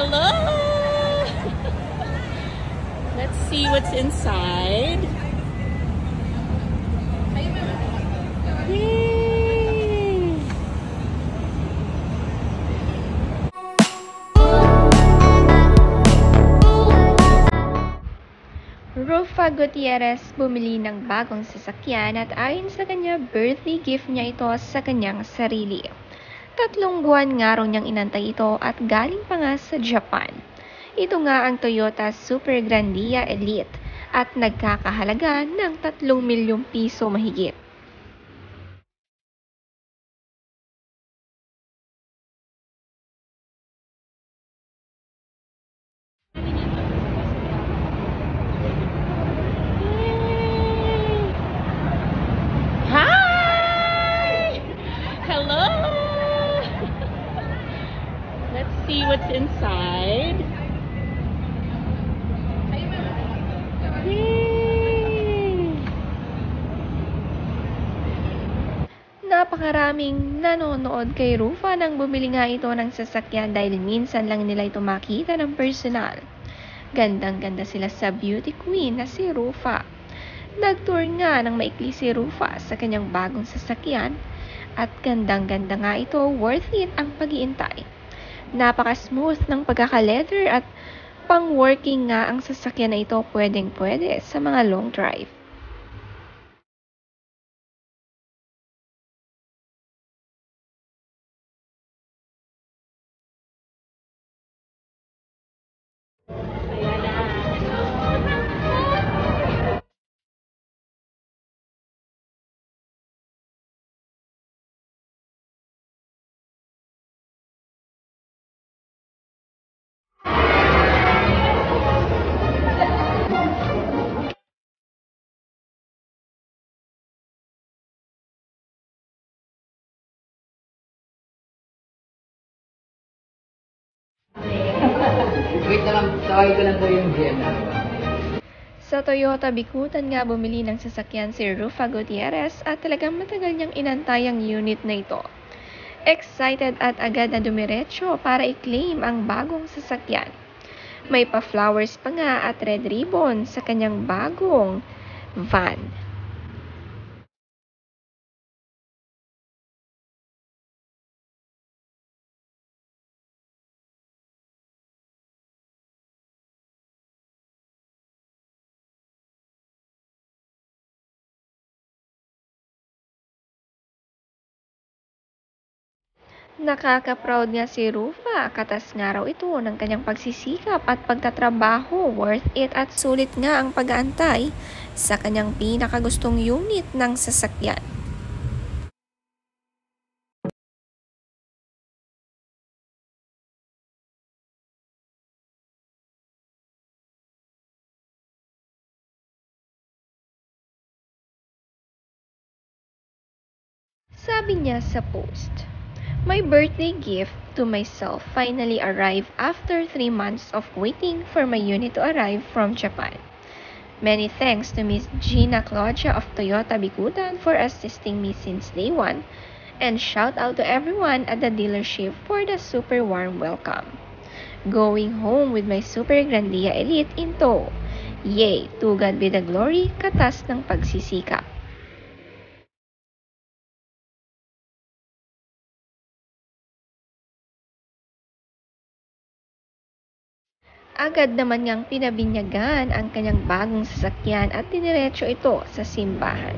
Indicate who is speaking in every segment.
Speaker 1: Hello! Let's see what's inside. Yay!
Speaker 2: Rufa Gutierrez bumili ng bagong sasakyan at ayon sa kanya, birthday gift niya ito sa kanyang sarili. 3 buwan nga raw niyang inantay ito at galing pa nga sa Japan. Ito nga ang Toyota Super Grandia Elite at nagkakahalaga ng 3 milyong piso mahigit.
Speaker 1: Hi! Hello! Let's see what's inside. Yay!
Speaker 2: Napakaraming nanonood kay Rufa nang bumili nga ito ng sasakyan dahil minsan lang nila ito makita ng personal. Gandang-ganda sila sa beauty queen na si Rufa. Nag-tour nga ng maikli si Rufa sa kanyang bagong sasakyan at gandang-ganda nga ito, worth it ang pag-iintay. Napaka-smooth ng pagkaka-leather at pang-working nga ang sasakyan na ito, pwedeng-pwede sa mga long drive.
Speaker 3: Wait na lang, tawagin ko lang po yung Vienna.
Speaker 2: Sa Toyota Bikutan nga bumili ng sasakyan si Rufa Gutierrez at talagang matagal niyang inantay ang unit na ito. Excited at agad na dumiretso para i-claim ang bagong sasakyan. May pa-flowers pa nga at red ribbon sa kanyang bagong van. Nakaka-proud nga si Rufa, katas nga raw ito ng kanyang pagsisikap at pagtatrabaho, worth it at sulit nga ang pag-aantay sa kanyang pinakagustong unit ng sasakyan. Sabi niya sa post, "My birthday gift to myself finally arrived after 3 months of waiting for my unit to arrive from Japan. Many thanks to Miss Gina Claudia of Toyota Bikutan for assisting me since day 1, and shout out to everyone at the dealership for the super warm welcome. Going home with my Super Grandia Elite in tow. Yay! To God be the glory, katas ng pagsisikap." Agad naman niyang pinabinyagan ang kanyang bagong sasakyan at diniretso ito sa simbahan.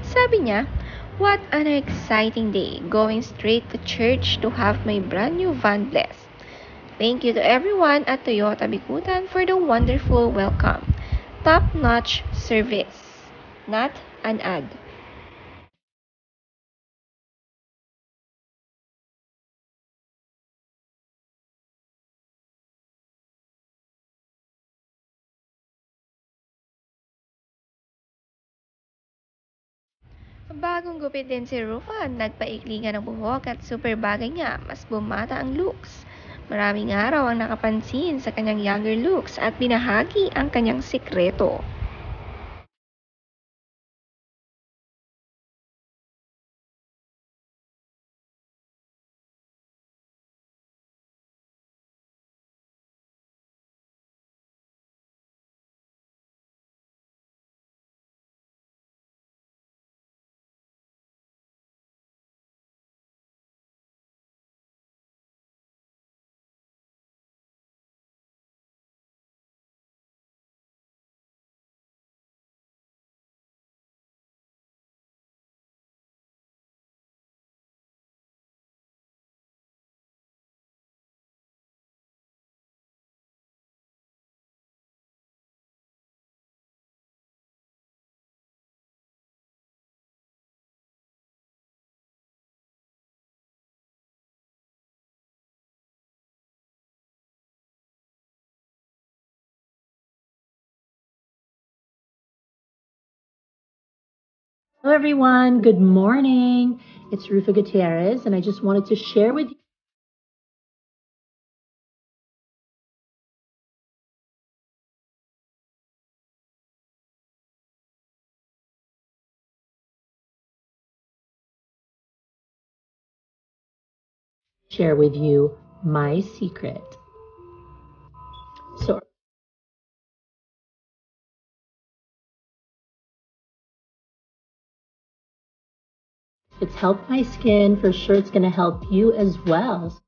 Speaker 2: Sabi niya, "What an exciting day, going straight to church to have my brand new van blessed. Thank you to everyone at Toyota Bikutan for the wonderful welcome. Top-notch service. Not an ad." Bagong gupit din si Rufa, nagpaikli nga ng buhok at super bagay nga, mas bumata ang looks. Maraming araw ang nakapansin sa kanyang younger looks at binahagi ang kanyang sikreto.
Speaker 4: Hello everyone, good morning. It's Rufa Gutierrez and I just wanted to share with you my secret. So it's helped my skin, for sure it's going to help you as well.